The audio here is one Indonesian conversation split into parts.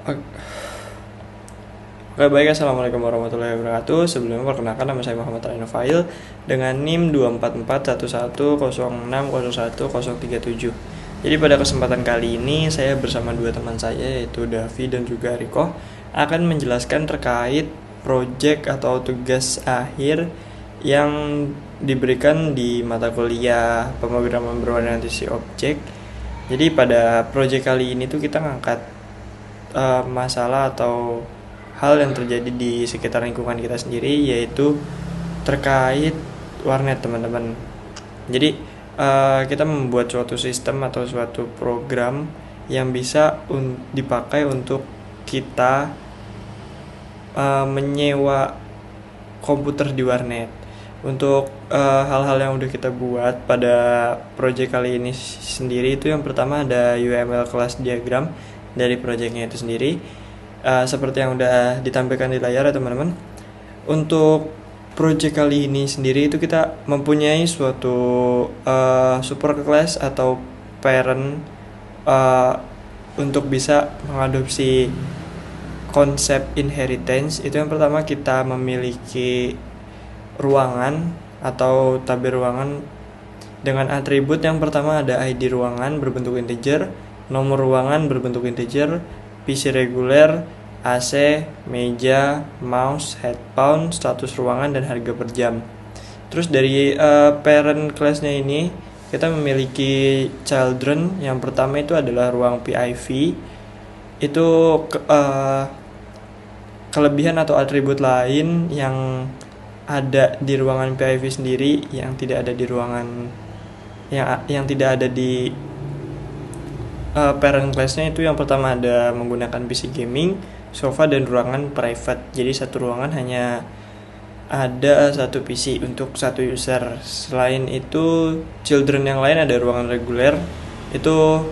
Oke baik, assalamualaikum warahmatullahi wabarakatuh. Sebelumnya perkenalkan, nama saya Muhammad Rainofail dengan NIM 2441110601037. Jadi pada kesempatan kali ini saya bersama dua teman saya, yaitu Davi dan juga Riko, akan menjelaskan terkait proyek atau tugas akhir yang diberikan di mata kuliah pemrograman berorientasi objek. Jadi pada proyek kali ini tuh kita ngangkat masalah atau hal yang terjadi di sekitar lingkungan kita sendiri, yaitu terkait warnet, teman-teman. Jadi kita membuat suatu sistem atau suatu program yang bisa dipakai untuk kita menyewa komputer di warnet. Untuk hal-hal yang udah kita buat pada project kali ini sendiri, itu yang pertama ada UML class diagram dari projectnya itu sendiri, seperti yang udah ditampilkan di layar ya teman-teman. Untuk project kali ini sendiri itu kita mempunyai suatu super class atau parent untuk bisa mengadopsi konsep inheritance. Itu yang pertama, kita memiliki ruangan atau tabel ruangan dengan atribut yang pertama ada ID ruangan berbentuk integer, nomor ruangan berbentuk integer, PC reguler, AC, meja, mouse, headphone, status ruangan, dan harga per jam. Terus dari parent class-nya ini kita memiliki children. Yang pertama itu adalah ruang PIV. Itu kelebihan atau atribut lain yang ada di ruangan PIV sendiri yang tidak ada di ruangan yang tidak ada di parent class-nya. Itu yang pertama ada menggunakan PC gaming, sofa, dan ruangan private. Jadi satu ruangan hanya ada satu PC untuk satu user. Selain itu, children yang lain ada ruangan reguler. Itu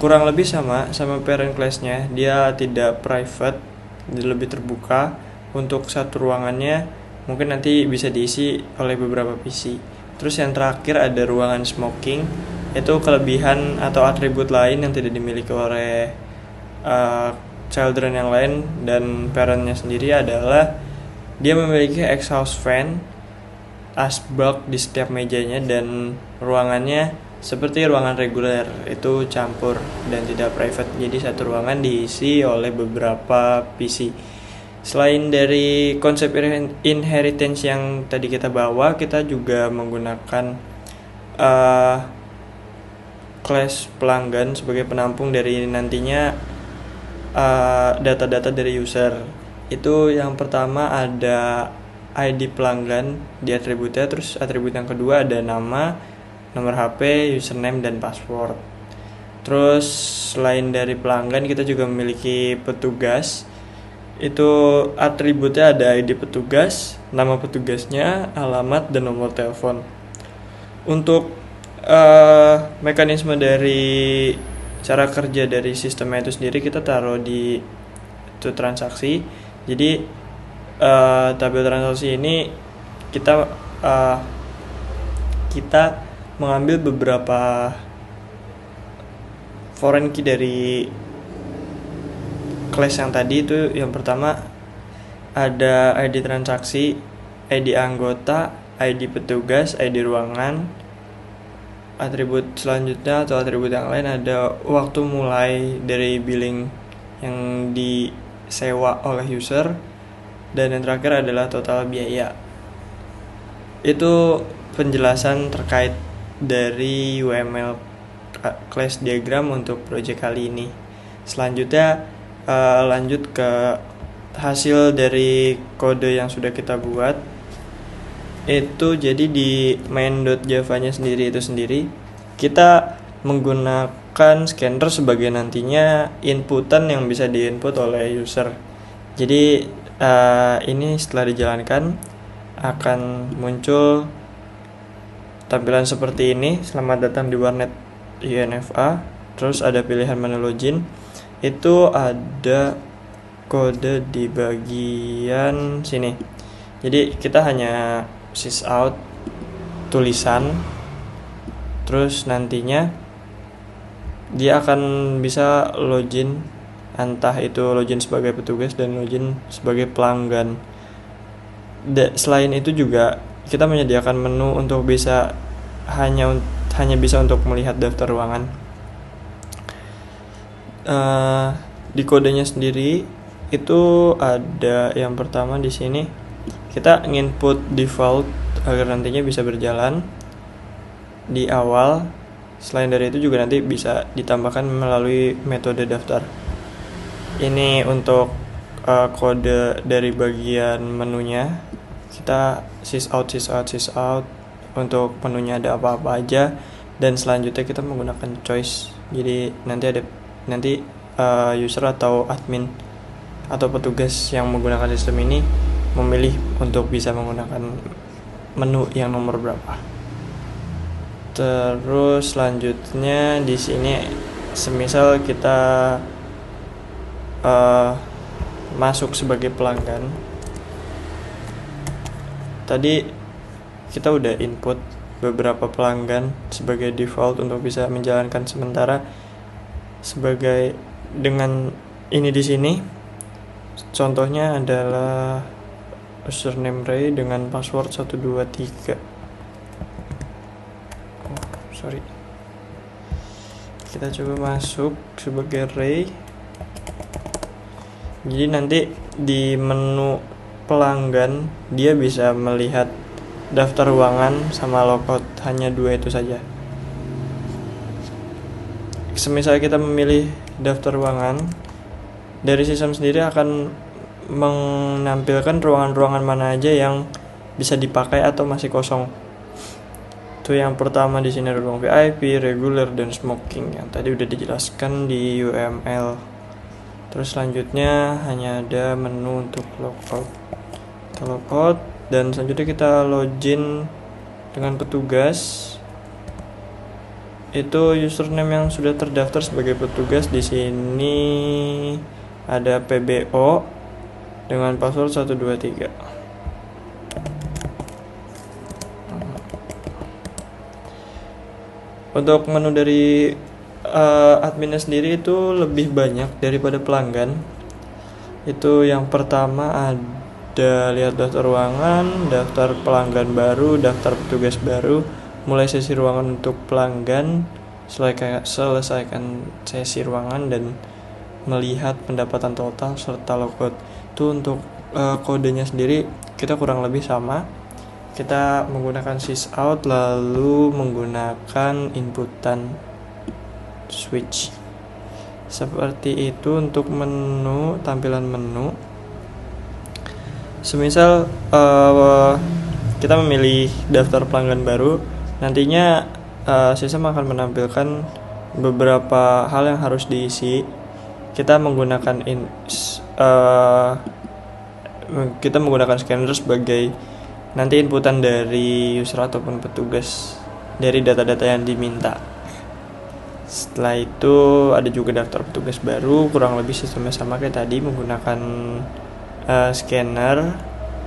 kurang lebih sama parent class-nya. Dia tidak private, dia lebih terbuka. Untuk satu ruangannya mungkin nanti bisa diisi oleh beberapa PC. Terus yang terakhir ada ruangan smoking. Itu kelebihan atau atribut lain yang tidak dimiliki oleh children yang lain dan parentnya sendiri adalah dia memiliki exhaust fan, asbak di setiap mejanya, dan ruangannya seperti ruangan reguler, itu campur dan tidak private. Jadi satu ruangan diisi oleh beberapa PC. Selain dari konsep inheritance yang tadi kita bawa, kita juga menggunakan class pelanggan sebagai penampung dari nantinya data-data dari user. Itu yang pertama ada ID pelanggan di atributnya. Terus atribut yang kedua ada nama, nomor HP, username, dan password. Terus selain dari pelanggan, kita juga memiliki petugas. Itu atributnya ada ID petugas, nama petugasnya, alamat, dan nomor telepon. Untuk mekanisme dari cara kerja dari sistemnya itu sendiri, kita taruh di itu transaksi. Jadi tabel transaksi ini kita mengambil beberapa foreign key dari class yang tadi. Itu yang pertama ada ID transaksi, ID anggota, ID petugas, ID ruangan. Atribut selanjutnya atau atribut yang lain ada waktu mulai dari billing yang disewa oleh user, dan yang terakhir adalah total biaya. Itu penjelasan terkait dari UML class diagram untuk project kali ini. Selanjutnya lanjut ke hasil dari kode yang sudah kita buat. Itu jadi di main.java-nya sendiri kita menggunakan scanner sebagai nantinya inputan yang bisa diinput oleh user. Jadi ini setelah dijalankan akan muncul tampilan seperti ini. Selamat datang di warnet UNFA. Terus ada pilihan menu login. Itu ada kode di bagian sini. Jadi kita hanya sysout tulisan, terus nantinya dia akan bisa login entah itu login sebagai petugas dan login sebagai pelanggan. Selain itu juga kita menyediakan menu untuk bisa hanya bisa untuk melihat daftar ruangan. Di kodenya sendiri itu ada yang pertama di sini kita nginput default agar nantinya bisa berjalan di awal. Selain dari itu juga nanti bisa ditambahkan melalui metode daftar. Ini untuk kode dari bagian menunya. Kita sysout untuk menunya ada apa-apa aja, dan selanjutnya kita menggunakan choice. Jadi nanti user atau admin atau petugas yang menggunakan sistem ini memilih untuk bisa menggunakan menu yang nomor berapa. Terus selanjutnya di sini semisal kita masuk sebagai pelanggan. Tadi kita udah input beberapa pelanggan sebagai default untuk bisa menjalankan sementara sebagai dengan ini di sini. Contohnya adalah username Ray dengan password 123. Kita coba masuk sebagai Ray. Jadi nanti di menu pelanggan dia bisa melihat daftar ruangan sama logout, hanya 2 itu saja. Semisal kita memilih daftar ruangan, dari sistem sendiri akan menampilkan ruangan-ruangan mana aja yang bisa dipakai atau masih kosong. Itu yang pertama di sini ada ruang VIP, regular, dan smoking yang tadi udah dijelaskan di UML. Terus selanjutnya hanya ada menu untuk logout. Kita logout dan selanjutnya kita login dengan petugas. Itu username yang sudah terdaftar sebagai petugas. Di sini ada PBO dengan password 123. Untuk menu dari adminnya sendiri itu lebih banyak daripada pelanggan. Itu yang pertama ada lihat daftar ruangan, daftar pelanggan baru, daftar petugas baru, mulai sesi ruangan untuk pelanggan, selesaikan sesi ruangan, dan melihat pendapatan total serta logout. Itu untuk kodenya sendiri kita kurang lebih sama. Kita menggunakan sysout lalu menggunakan inputan switch. Seperti itu untuk menu, tampilan menu. Semisal kita memilih daftar pelanggan baru, nantinya sistem akan menampilkan beberapa hal yang harus diisi. Kita menggunakan scanner sebagai nanti inputan dari user ataupun petugas dari data-data yang diminta. Setelah itu ada juga daftar petugas baru, kurang lebih sistemnya sama kayak tadi, menggunakan scanner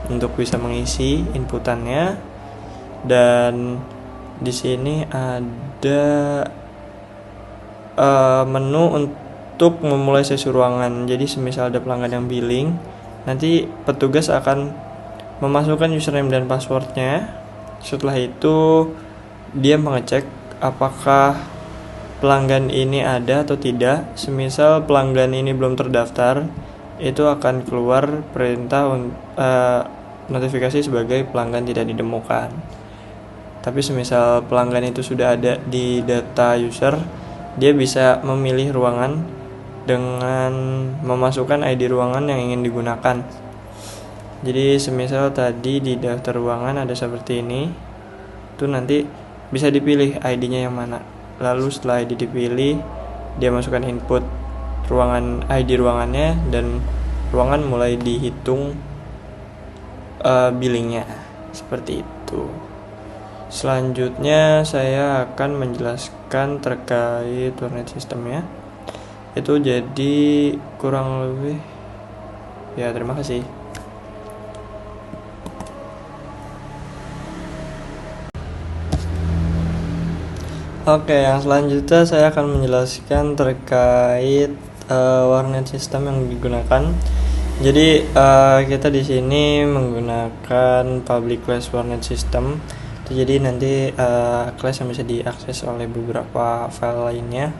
untuk bisa mengisi inputannya. Dan di sini ada menu untuk memulai sesi ruangan. Jadi semisal ada pelanggan yang billing, nanti petugas akan memasukkan username dan passwordnya. Setelah itu dia mengecek apakah pelanggan ini ada atau tidak. Semisal pelanggan ini belum terdaftar, itu akan keluar perintah notifikasi sebagai pelanggan tidak ditemukan. Tapi semisal pelanggan itu sudah ada di data user, dia bisa memilih ruangan dengan memasukkan ID ruangan yang ingin digunakan. Jadi semisal tadi di daftar ruangan ada seperti ini, itu nanti bisa dipilih ID-nya yang mana. Lalu setelah ID dipilih, dia masukkan input ruangan ID ruangannya, dan ruangan mulai dihitung billingnya. Seperti itu. Selanjutnya saya akan menjelaskan terkait warnet sistemnya. Itu jadi kurang lebih ya, terima kasih. Oke, yang selanjutnya saya akan menjelaskan terkait warnet system yang digunakan. Jadi kita di sini menggunakan public class warnet system. Jadi nanti class yang bisa diakses oleh beberapa file lainnya.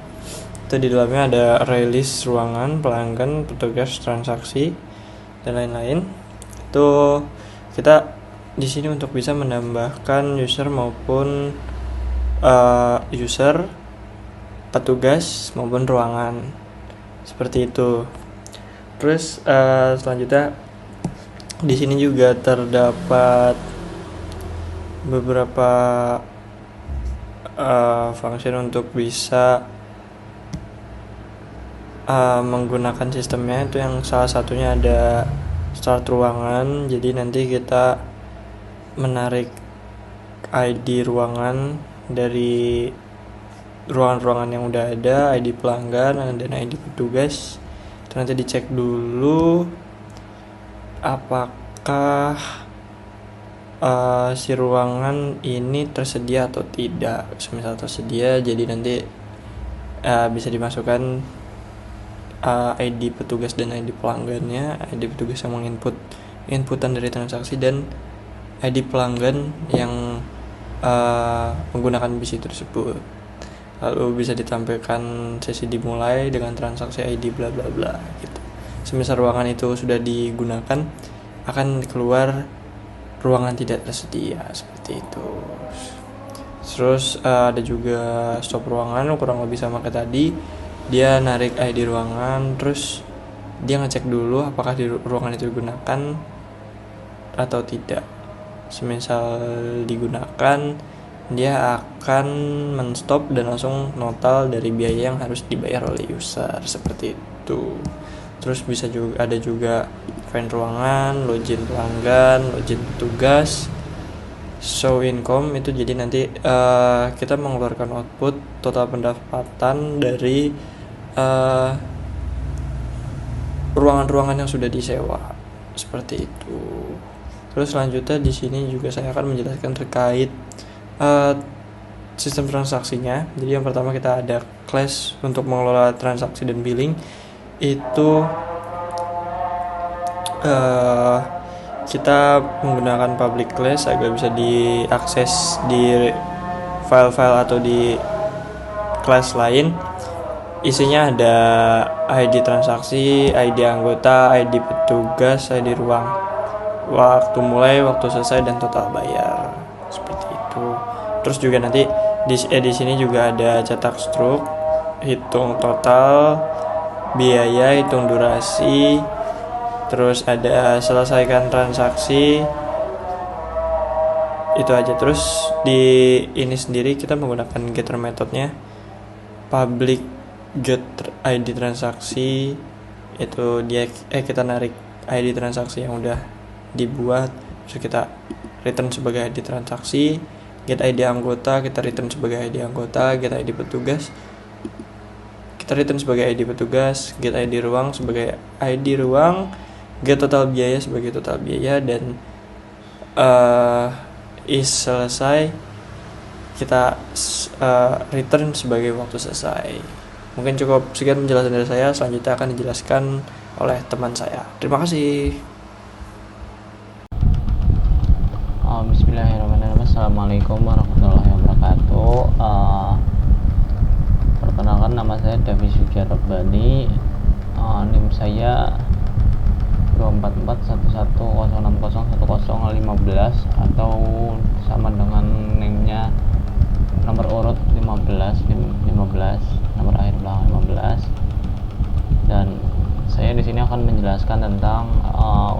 Itu di dalamnya ada release ruangan, pelanggan, petugas, transaksi, dan lain-lain. Itu kita di sini untuk bisa menambahkan user maupun user, petugas maupun ruangan, seperti itu. Terus selanjutnya di sini juga terdapat beberapa function untuk bisa menggunakan sistemnya. Itu yang salah satunya ada start ruangan. Jadi nanti kita menarik ID ruangan dari ruangan-ruangan yang udah ada, ID pelanggan dan ID petugas. Itu nanti dicek dulu apakah si ruangan ini tersedia atau tidak. Semisal tersedia, jadi nanti bisa dimasukkan ID petugas dan ID pelanggannya. ID petugas yang menginput inputan dari transaksi dan ID pelanggan yang menggunakan PC tersebut. Lalu bisa ditampilkan sesi dimulai dengan transaksi ID bla bla bla gitu. Semisal ruangan itu sudah digunakan, akan keluar ruangan tidak tersedia, seperti itu. Terus ada juga stop ruangan, kurang lebih sama kayak tadi. Dia narik ID ruangan, terus dia ngecek dulu apakah di ruangan itu digunakan atau tidak. Semisal digunakan, dia akan menstop dan langsung notal dari biaya yang harus dibayar oleh user, seperti itu. Terus bisa juga ada juga find ruangan, login pelanggan, login petugas, show income. Itu jadi nanti kita mengeluarkan output total pendapatan dari ruangan-ruangan yang sudah disewa, seperti itu. Terus selanjutnya di sini juga saya akan menjelaskan terkait sistem transaksinya. Jadi yang pertama kita ada class untuk mengelola transaksi dan billing. Itu kita menggunakan public class agar bisa diakses di file-file atau di kelas lain. Isinya ada ID transaksi, ID anggota, ID petugas, ID ruang, waktu mulai, waktu selesai, dan total bayar, seperti itu. Terus juga nanti di sini juga ada cetak struk, hitung total, biaya, hitung durasi, terus ada selesaikan transaksi. Itu aja. Terus di ini sendiri kita menggunakan getter methodnya, public get ID transaksi. Itu dia kita narik ID transaksi yang udah dibuat, terus kita return sebagai ID transaksi. Get ID anggota kita return sebagai ID anggota. Get ID petugas kita return sebagai ID petugas. Get ID ruang sebagai ID ruang. Get total biaya sebagai total biaya. Dan is selesai kita return sebagai waktu selesai. Mungkin cukup sekian penjelasan dari saya. Selanjutnya akan dijelaskan oleh teman saya. Terima kasih. Bismillahirrahmanirrahim. Assalamualaikum warahmatullahi wabarakatuh. Perkenalkan, nama saya Davi Sujarabani. NIM saya 2441106011015 atau sama dengan NIM-nya nomor urut 15, nomor akhir belakang 15. Dan saya di sini akan menjelaskan tentang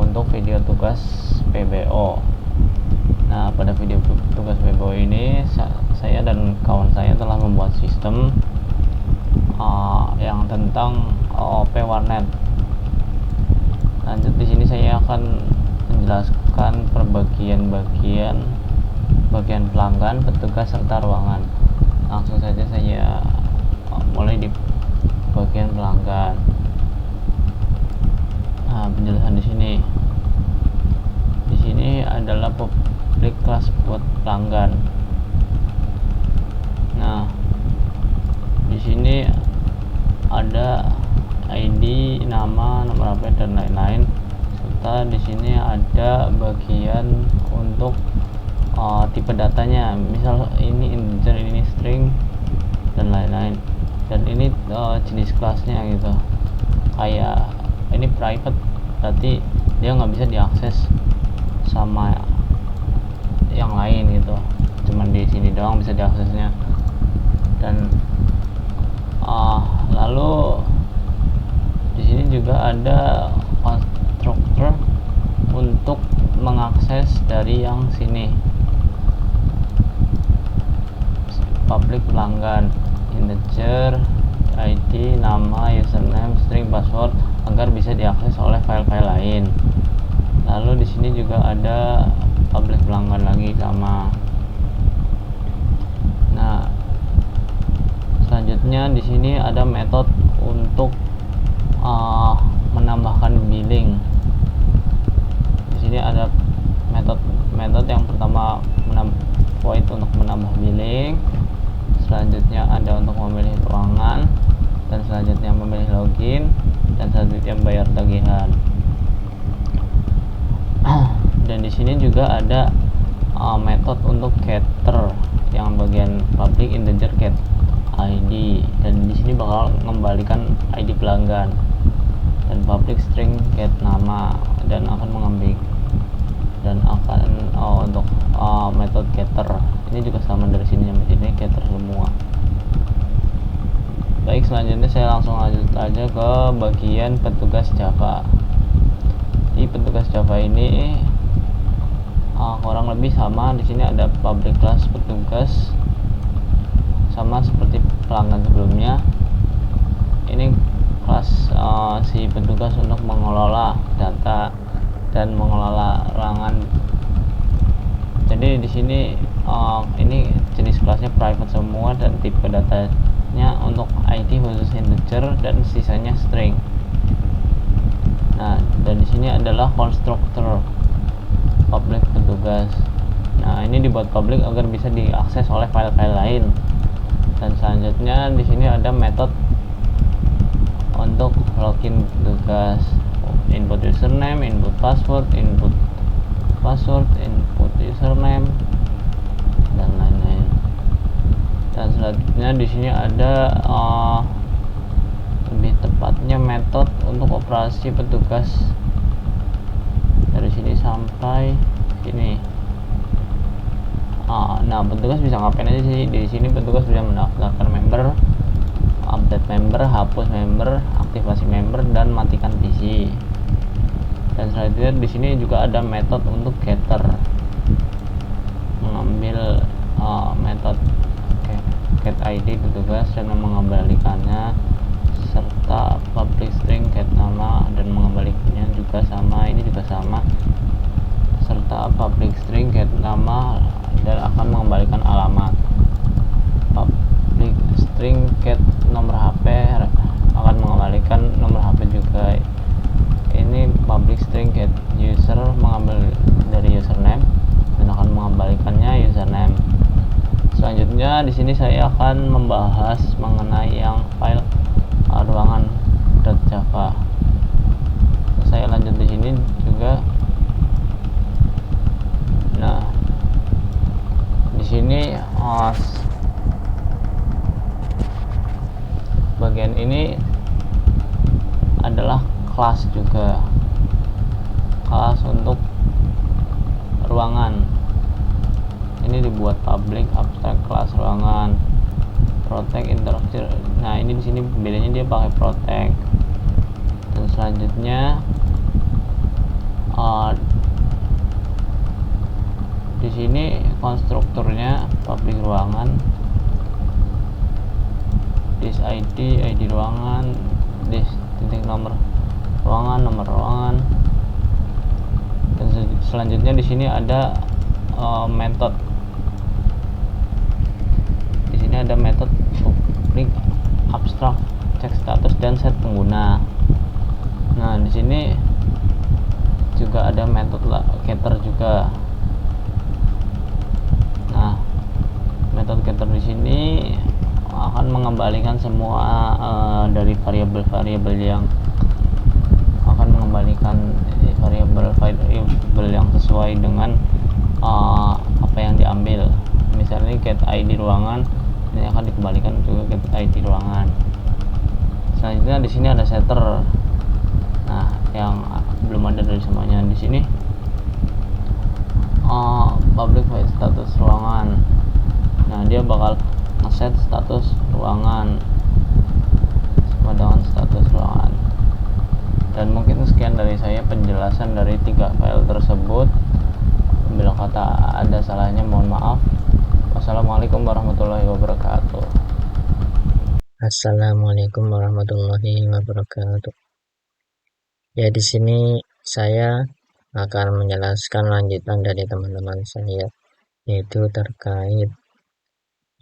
untuk video tugas PBO. Nah, pada video tugas PBO ini saya dan kawan saya telah membuat sistem yang tentang OOP warnet. Lanjut, di sini saya akan menjelaskan bagian pelanggan, petugas, serta ruangan. Langsung saja saya mulai di bagian pelanggan. Nah, penjelasan di sini adalah public class buat pelanggan. Nah, di sini ada ID nama, nomor HP dan lain-lain. Serta di sini ada bagian untuk tipe datanya, misal ini integer, ini string dan lain-lain. Dan ini jenis kelasnya gitu. Kayak ini private, berarti dia nggak bisa diakses sama yang lain gitu, cuman di sini doang bisa diaksesnya. Dan lalu di sini juga ada konstruktor untuk mengakses dari yang sini, public pelanggan, integer, ID, nama, username, string, password, agar bisa diakses oleh file-file lain. Lalu di sini juga ada public pelanggan lagi sama. Nah, selanjutnya di sini ada metode untuk menambahkan billing. Di sini ada metode yang pertama void untuk menambah billing, selanjutnya ada untuk memilih ruangan, dan selanjutnya memilih login, dan selanjutnya bayar tagihan. Dan di sini juga ada metode untuk getter yang bagian public integer get ID, dan di sini bakal mengembalikan ID pelanggan, dan public string get nama, dan akan mengambil dan akan untuk metode getter ini juga sama dari sini sampai sini getter semua. Baik, selanjutnya saya langsung lanjut aja ke bagian petugas Java. Di petugas Java ini kurang lebih sama. Di sini ada public class petugas, sama seperti pelanggan sebelumnya. Ini kelas si petugas untuk mengelola data dan mengelola ruangan. Jadi di sini ini jenis kelasnya private semua, dan tipe datanya untuk ID khusus integer dan sisanya string. Nah, dan di sini adalah konstruktor public petugas. Nah, ini dibuat public agar bisa diakses oleh file-file lain. Dan selanjutnya di sini ada metode untuk login petugas, input username, input password, input username, dan lain-lain. Dan selanjutnya di sini ada lebih tepatnya metode untuk operasi petugas dari sini sampai sini. Nah, petugas bisa ngapain aja sih? Di sini petugas bisa mendaftarkan member, update member, hapus member, aktivasi member, dan matikan PC. Dan selanjutnya di sini juga ada metode untuk getter, mengambil metode get ID petugas dan mengembalikannya, serta public string get nama dan mengembalikannya juga sama. Ini juga sama, serta public string get nama dan akan mengembalikan alamat. Public string get nomor HP akan mengembalikan nomor HP juga. Ini public string get user mengambil dari username dan akan mengembalikannya username. Selanjutnya di sini saya akan membahas mengenai yang file ruangan.java. Saya lanjut di sini juga. Nah, di sini bagian ini adalah kelas juga, kelas untuk ruangan. Ini dibuat public, abstract, kelas ruangan, protect, interaksi. Nah, ini di sini bedanya dia pakai protect. Dan selanjutnya di sini konstruktornya public ruangan, this ID, ID ruangan, this titik nomor ruangan, nomor ruangan. Dan selanjutnya di sini ada metode. Di sini ada metode public, abstract, cek status, dan set pengguna. Nah, di sini juga ada metode getter juga. Nah, metode getter di sini akan mengembalikan semua dari variabel-variabel yang dikembalikan variabel yang sesuai dengan apa yang diambil. Misalnya get ID ruangan, ini akan dikembalikan juga get ID ruangan. Selanjutnya di sini ada setter. Nah, yang belum ada dari semuanya di sini public void status ruangan. Nah, dia bakal ngeset status ruangan sama dengan status ruangan. Dan mungkin sekian dari saya penjelasan dari 3 file tersebut. Bila kata ada salahnya mohon maaf. Wassalamualaikum warahmatullahi wabarakatuh. Assalamualaikum warahmatullahi wabarakatuh. Ya, di sini saya akan menjelaskan lanjutan dari teman-teman saya, yaitu terkait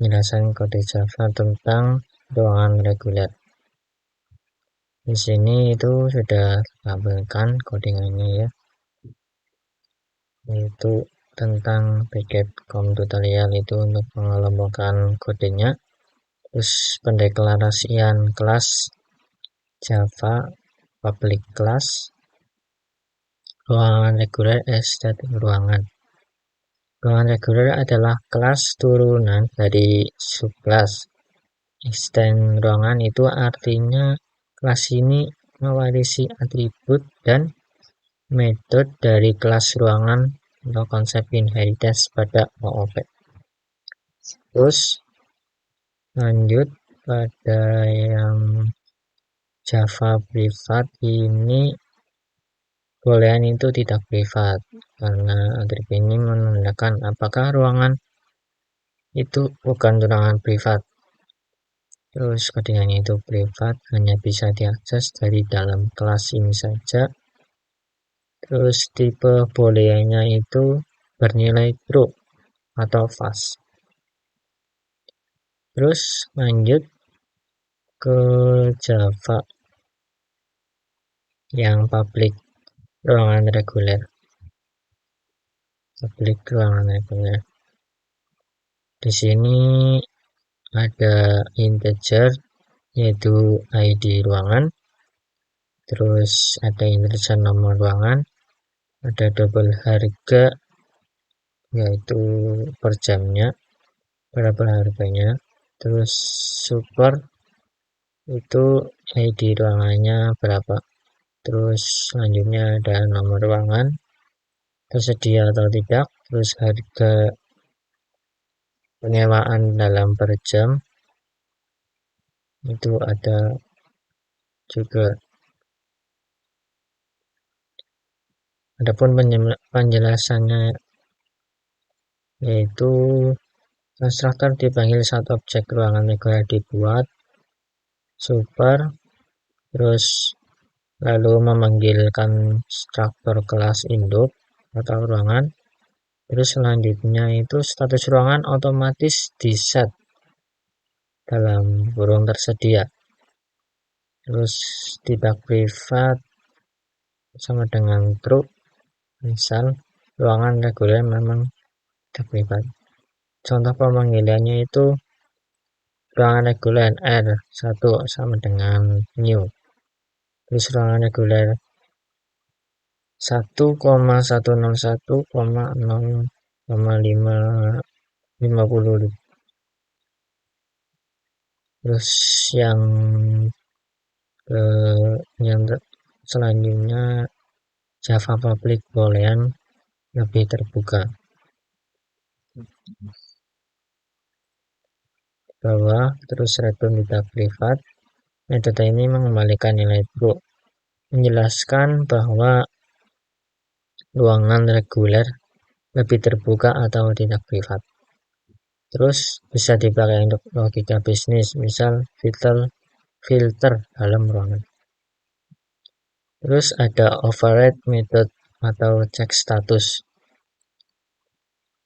penjelasan kode Java tentang ruangan reguler. Di sini itu sudah ditampilkan codingannya ya, yaitu tentang paket com tutorial itu untuk mengelompokkan kodenya, terus pendeklarasian kelas Java public class, ruangan reguler static ruangan. Ruangan reguler adalah kelas turunan dari subclass. Extend ruangan itu artinya kelas ini mewarisi atribut dan metode dari kelas ruangan atau konsep inheritance pada OOP. Terus lanjut pada yang Java privat ini, bolehan itu tidak privat karena atribut ini menandakan apakah ruangan itu bukan ruangan privat. Terus codingannya itu privat, hanya bisa diakses dari dalam kelas ini saja. Terus tipe booleannya itu bernilai true atau false. Terus lanjut ke Java yang public ruangan reguler. Public ruangan reguler. Di sini ada integer yaitu ID ruangan, terus ada integer nomor ruangan, ada double harga yaitu per jamnya berapa harganya, terus super itu ID ruangannya berapa, terus selanjutnya ada nomor ruangan tersedia atau tidak, terus harga penyewaan dalam per jam itu ada juga. Adapun penjelasannya yaitu konstruktor dipanggil saat objek ruangan reguler dibuat, super, terus lalu memanggilkan struktur kelas induk atau ruangan, terus selanjutnya itu status ruangan otomatis di set dalam kurung tersedia, terus tidak privat sama dengan true, misal ruangan reguler memang tidak privat. Contoh pemanggilannya itu ruangan reguler R1 sama dengan new, terus ruangan reguler 1,101,0,550. Terus yang selanjutnya Java public boolean lebih terbuka. Bawah terus return tidak privat. Metode ini mengembalikan nilai true, menjelaskan bahwa ruangan reguler lebih terbuka atau tidak privat. Terus bisa dipakai untuk logika bisnis, misal filter dalam ruangan. Terus ada override method atau cek status.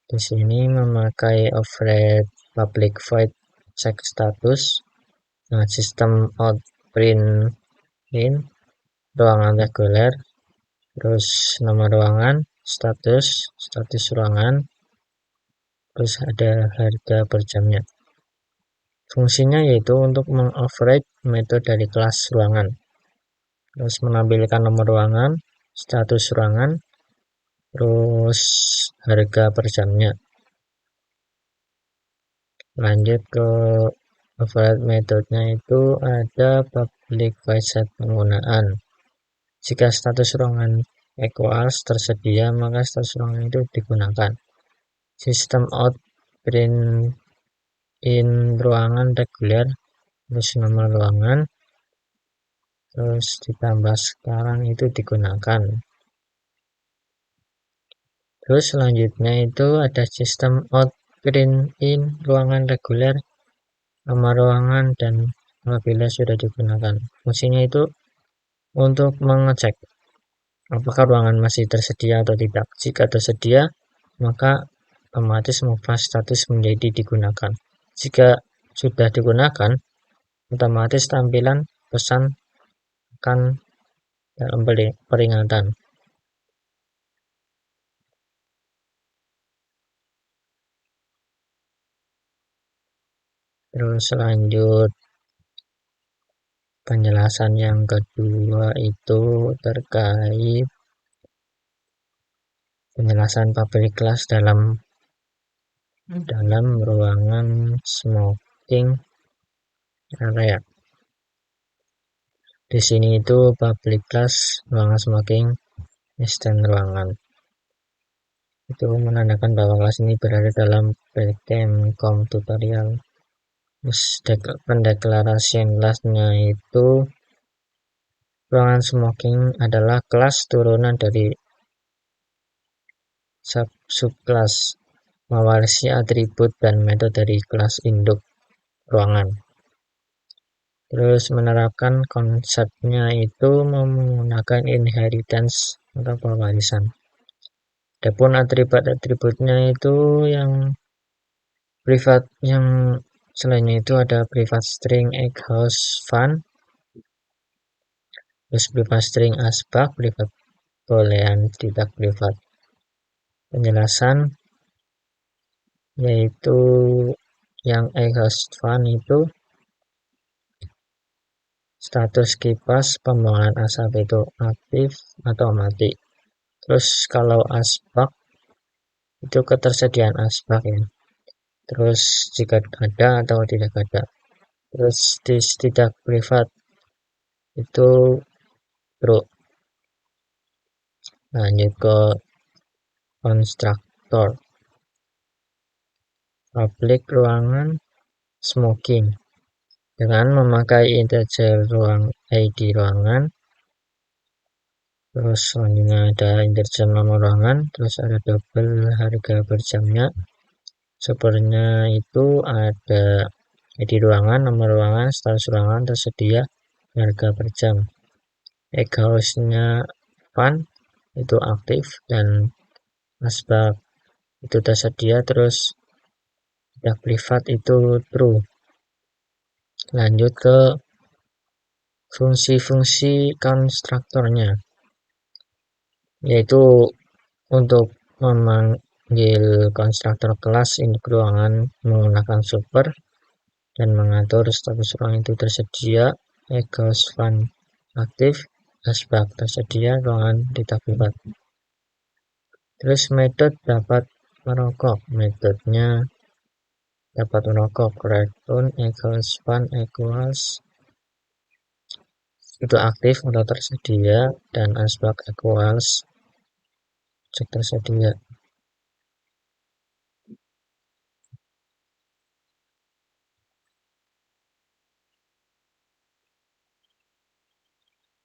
Di sini memakai override public void cek status dengan sistem out print in ruangan reguler, terus nomor ruangan, status ruangan, terus ada harga per jamnya. Fungsinya yaitu untuk mengoverride metode dari kelas ruangan. terus menampilkan nomor ruangan, status ruangan, terus harga per jamnya. Lanjut ke override metodenya, itu ada public void set penggunaan. Jika status ruangan equals tersedia, maka status ruangan itu digunakan. Sistem out print in ruangan reguler, terus nomor ruangan, terus ditambah sekarang itu digunakan. Terus selanjutnya itu ada sistem out print in ruangan reguler, nama ruangan, dan apabila sudah digunakan. Fungsinya itu untuk mengecek apakah ruangan masih tersedia atau tidak. Jika tersedia, maka otomatis mengubah status menjadi digunakan. Jika sudah digunakan, otomatis tampilan pesan akan dalam peringatan. Terus lanjut penjelasan yang kedua itu terkait penjelasan public class dalam ruangan smoking area. Di sini itu public class ruangan smoking dan ruangan. Itu menandakan bahwa kelas ini berada dalam Pkm.com tutorial. Pendeklarasian kelasnya itu ruangan smoking adalah kelas turunan dari subkelas mewarisi atribut dan metode dari kelas induk ruangan. Terus menerapkan konsepnya itu menggunakan inheritance atau pewarisan. Adapun atribut-atributnya itu yang privat, yang selainnya itu ada privat string egg house fun, terus privat string asbak, privat boolean tidak privat. Penjelasan yaitu yang egg house fun itu status kipas pembuangan asap itu aktif atau mati. Terus kalau asbak itu ketersediaan asbak ya. Terus jika ada atau tidak ada. Terus tidak privat itu true. Lanjut ke konstruktor public ruangan smoking dengan memakai integer ruang ID ruangan. Terus selanjutnya ada integer nomor ruangan, terus ada double harga per jamnya. Supernya itu ada ID ruangan, nomor ruangan, status ruangan, tersedia, harga per jam. Egg house-nya fun itu aktif dan asbak itu tersedia, terus tidak privat itu true. Lanjut ke fungsi-fungsi konstruktornya, yaitu untuk memanggil konstruktor kelas induk ruangan menggunakan super dan mengatur status ruangan itu tersedia, egg house fun aktif, asbak tersedia, ruangan tidak privat. Terus metode dapat merokok, metodenya dapat merokok return egg house fun equals itu aktif atau tersedia dan asbak equals cek tersedia.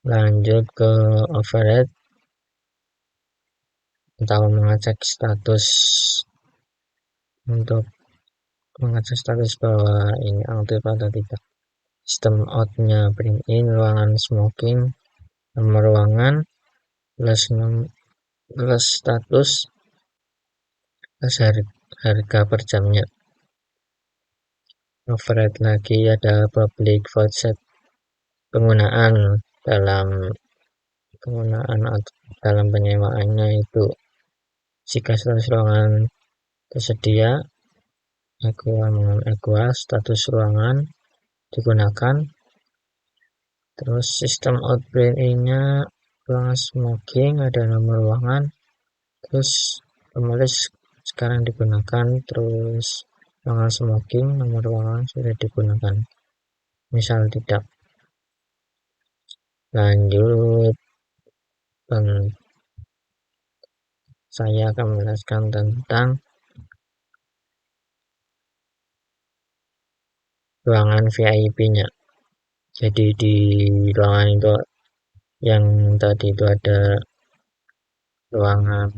Lanjut ke override atau mengecek status, untuk mengecek status bahwa ini aktif atau tidak. Sistem out-nya print in ruangan smoking, nomor ruangan plus status plus harga per jamnya. Override lagi ada public void set penggunaan dalam penyewaannya itu jika status ruangan tersedia equal status ruangan digunakan, Terus sistem outbrain-nya ruangan smoking, ada nomor ruangan, terus penulis sekarang digunakan, terus ruangan smoking, nomor ruangan sudah digunakan, misal tidak. Lanjut, saya akan menjelaskan tentang ruangan VIP-nya. Jadi di ruangan itu yang tadi itu ada ruangan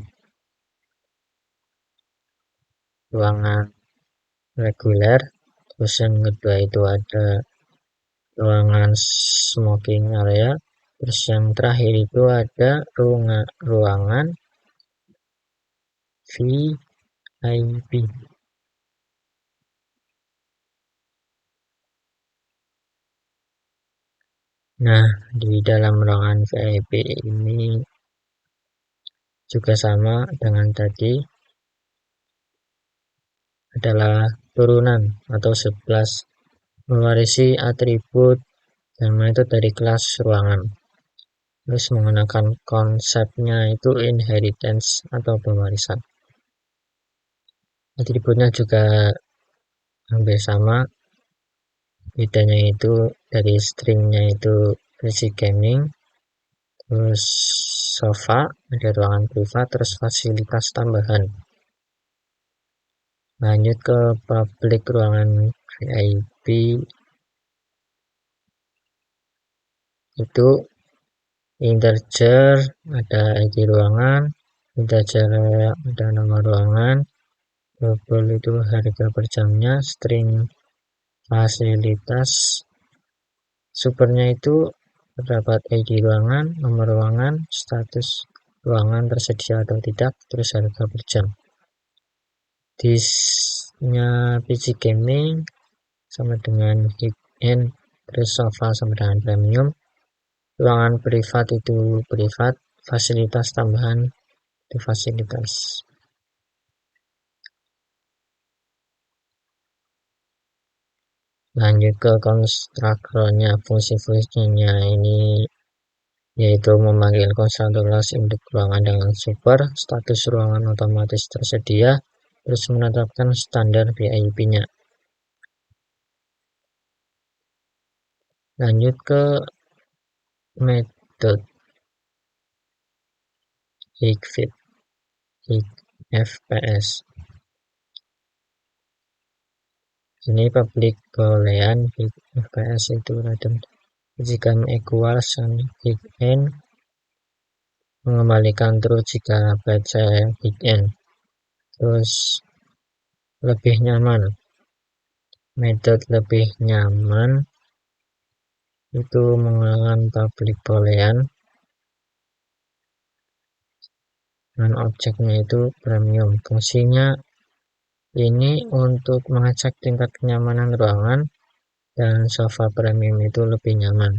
reguler, terus yang kedua itu ada ruangan smoking area, terus yang terakhir itu ada ruangan VIP. Nah, di dalam ruangan VIP ini juga sama dengan tadi, adalah turunan atau 11 mewarisi atribut dan metode dari kelas ruangan. Terus menggunakan konsepnya itu inheritance atau pewarisan. Atributnya juga hampir sama, bedanya itu dari stringnya itu basic gaming, terus sofa, ada ruangan privat, terus fasilitas tambahan. Lanjut ke public ruangan VIP, itu integer ada ID ruangan, integer ada nama ruangan, global itu harga per jamnya, string fasilitas, supernya itu terdapat ID ruangan, nomor ruangan, status ruangan tersedia atau tidak, terus harga per jam. Disknya PC gaming sama dengan high-end, terus sofa sama dengan premium. Ruangan privat itu privat, fasilitas tambahan itu fasilitas. Lanjut ke konstruktornya, fungsi-fungsinya ini yaitu memanggil konstruktor induk ruangan dengan super, status ruangan otomatis tersedia, terus menetapkan standar VIP-nya. Lanjut ke metode HigFit, FPS. Ini public boolean, FPS itu random. Jika equals high-end, mengembalikan true jika baca high-end. Terus lebih nyaman, metode lebih nyaman itu menggunakan public boolean dan objeknya itu premium. Fungsinya ini untuk mengecek tingkat kenyamanan ruangan, dan sofa premium itu lebih nyaman.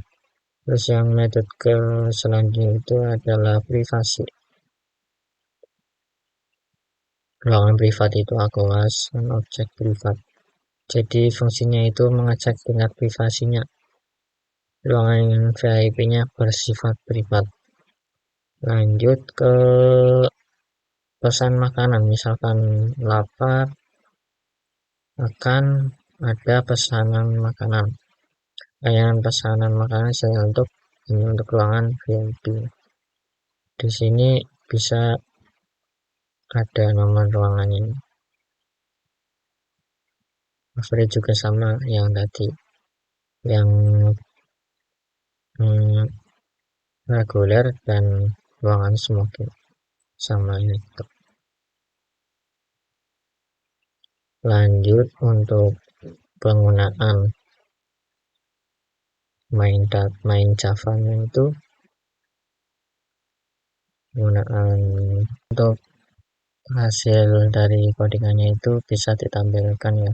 Terus yang metode ke selanjutnya itu adalah privasi. Ruangan privat itu aqueous dan objek privat. Jadi fungsinya itu mengecek tingkat privasinya. Ruangan VIP-nya bersifat privat. Lanjut ke pesan makanan, misalkan lapar, akan ada pesanan makanan. Layanan pesanan makanan saya untuk ruangan VIP. Di sini bisa ada nomor ruangannya. Average juga sama yang tadi, yang reguler dan ruangan smoking sama itu. Lanjut untuk penggunaan main Java-nya itu, penggunaan untuk hasil dari codingannya itu bisa ditampilkan ya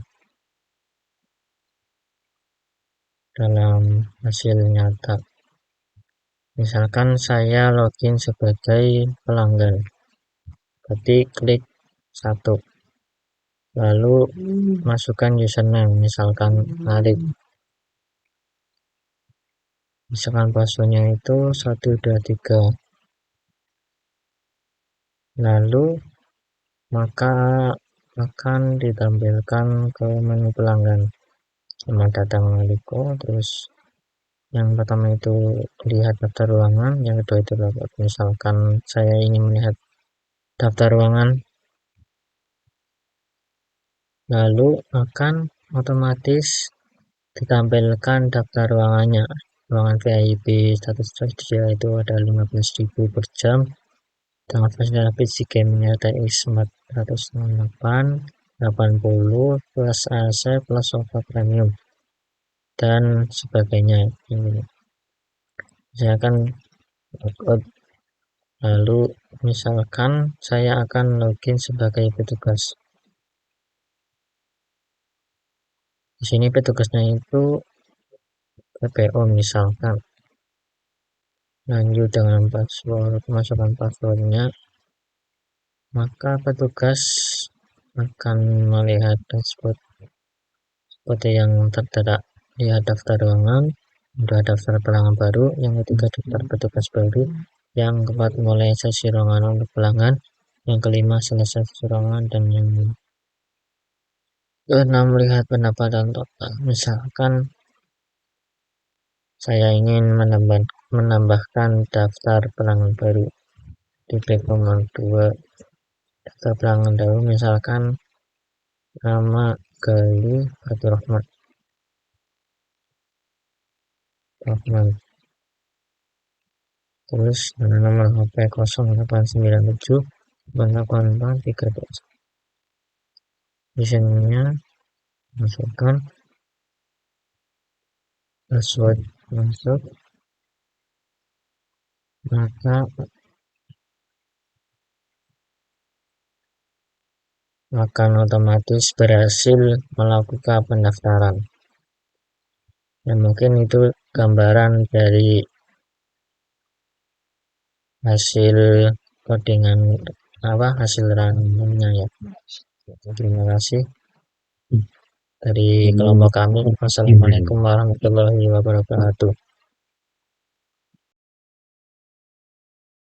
dalam hasil nyata. Misalkan saya login sebagai pelanggan, berarti klik 1, lalu masukkan username misalkan Arif, Misalkan passwordnya itu 123, lalu maka akan ditampilkan ke menu pelanggan. Selamat datang Maliko. Terus yang pertama itu lihat daftar ruangan, yang kedua itu dapat. Misalkan saya ingin melihat daftar ruangan, lalu akan otomatis ditampilkan daftar ruangannya. Ruangan VIP status tersedia itu ada 15.000 per jam dengan fasilitas PC gaming RTX 468 80 plus AC plus sofa premium dan sebagainya. Ini saya akan logout, lalu misalkan saya akan login sebagai petugas. Di sini petugasnya itu PPO misalkan. Lanjut dengan password, masukkan passwordnya, maka petugas akan melihat dashboard seperti yang tertera. Lihat daftar ruangan, udah daftar pelanggan baru, yang ketiga daftar petugas baru, yang keempat mulai sesi ruangan untuk pelanggan, yang kelima selesai sesi ruangan, dan yang keenam lihat pendapatan total. Misalkan saya ingin menambahkan daftar pelanggan baru di klik nomor 2 daftar pelanggan baru, misalkan nama Gali Fatur Rahman, terus nomor HP 0897 884 di sininya masukkan password, masuk, maka akan otomatis berhasil melakukan pendaftaran. Ya mungkin itu gambaran dari hasil codingan hasil runnya ya. Terima kasih dari kelompok kami. Wassalamualaikum warahmatullahi wabarakatuh.